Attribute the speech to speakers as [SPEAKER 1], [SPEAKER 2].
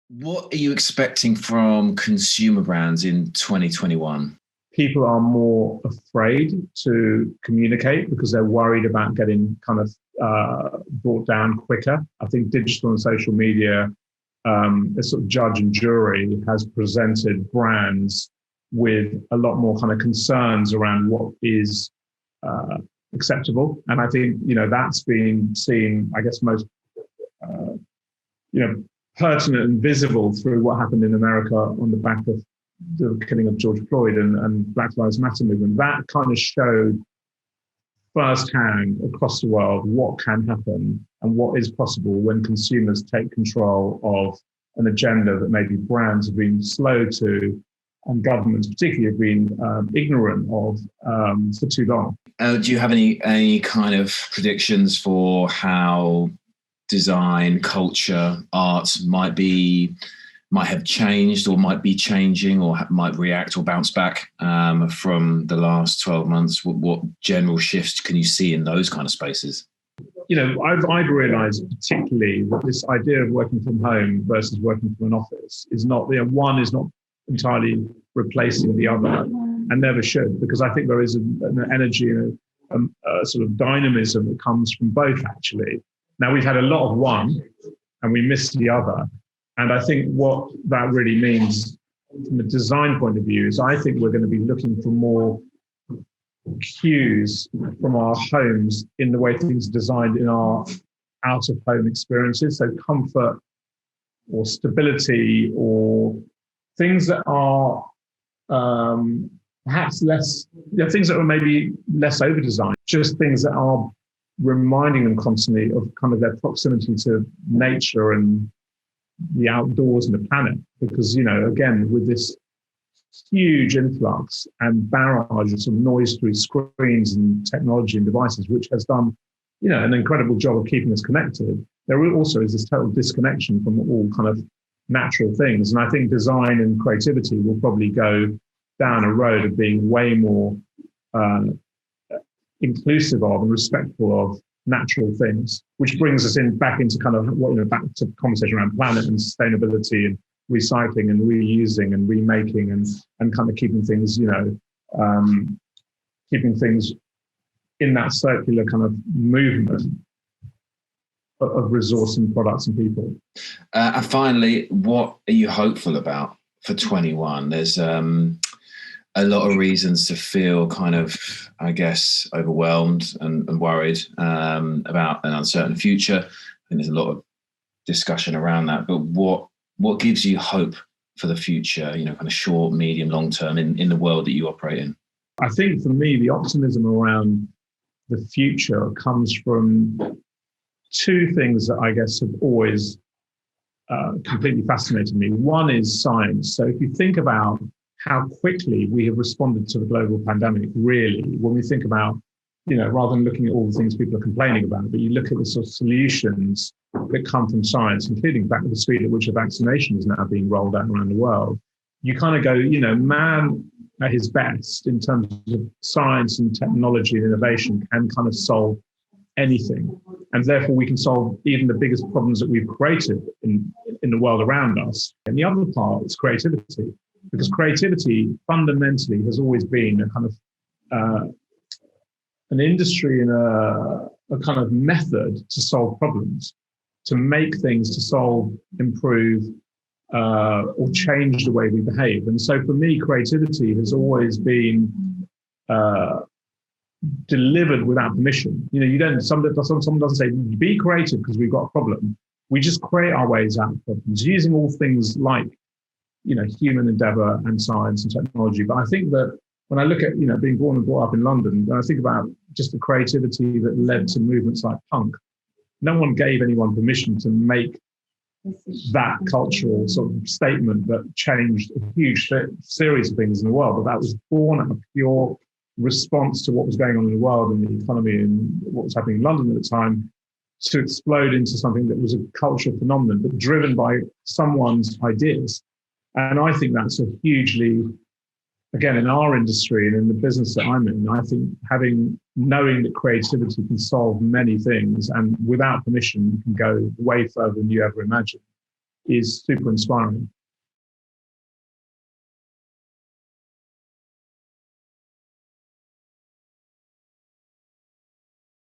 [SPEAKER 1] What are you expecting from consumer brands in 2021?
[SPEAKER 2] People are more afraid to communicate because they're worried about getting kind of brought down quicker. I think digital and social media, as sort of judge and jury, has presented brands with a lot more kind of concerns around what is acceptable. And I think, that's been seen, I guess, most, pertinent and visible through what happened in America on the back of the killing of George Floyd and Black Lives Matter movement. That kind of showed firsthand across the world what can happen and what is possible when consumers take control of an agenda that maybe brands have been slow to, and governments particularly have been ignorant of for too long.
[SPEAKER 1] Do you have any kind of predictions for how design, culture, art might have changed or might be changing or might react or bounce back from the last 12 months? What general shifts can you see in those kind of spaces?
[SPEAKER 2] I've realised particularly that this idea of working from home versus working from an office is not, one is not entirely replacing the other and never should, because I think there is an energy and a sort of dynamism that comes from both, actually. Now, we've had a lot of one and we missed the other. And I think what that really means from a design point of view is I think we're going to be looking for more cues from our homes in the way things are designed in our out-of-home experiences. So comfort or stability or things that are perhaps less, things that are maybe less over-designed, just things that are reminding them constantly of kind of their proximity to nature and the outdoors and the planet. Because, again, with this huge influx and barrage of noise through screens and technology and devices, which has done, an incredible job of keeping us connected, there also is this total disconnection from all kind of natural things. And I think design and creativity will probably go down a road of being way more inclusive of and respectful of natural things, which brings us back into kind of back to conversation around planet and sustainability and recycling and reusing and remaking and kind of keeping things, keeping things in that circular kind of movement of resource and products and people.
[SPEAKER 1] And finally, what are you hopeful about for 21? There's a lot of reasons to feel kind of, I guess, overwhelmed and worried about an uncertain future. I think there's a lot of discussion around that. But what gives you hope for the future, kind of short, medium, long term in the world that you operate in?
[SPEAKER 2] I think for me, the optimism around the future comes from two things that I guess have always completely fascinated me. One is science. So if you think about how quickly we have responded to the global pandemic, really, when we think about, rather than looking at all the things people are complaining about, but you look at the sort of solutions that come from science, including back to the speed at which a vaccination is now being rolled out around the world, you kind of go, man at his best in terms of science and technology and innovation can kind of solve anything. And therefore we can solve even the biggest problems that we've created in the world around us. And the other part is creativity. Because creativity fundamentally has always been a kind of an industry and a kind of method to solve problems, to make things, to solve, improve, or change the way we behave. And so for me, creativity has always been delivered without permission. Someone doesn't say, be creative because we've got a problem. We just create our ways out of problems using all things like human endeavor and science and technology. But I think that when I look at, being born and brought up in London, when I think about just the creativity that led to movements like punk, no one gave anyone permission to make that cultural sort of statement that changed a huge series of things in the world. But that was born out of pure response to what was going on in the world and the economy and what was happening in London at the time, to explode into something that was a cultural phenomenon, but driven by someone's ideas. And I think that's a hugely, again, in our industry and in the business that I'm in, I think knowing that creativity can solve many things and without permission, you can go way further than you ever imagined, is super inspiring.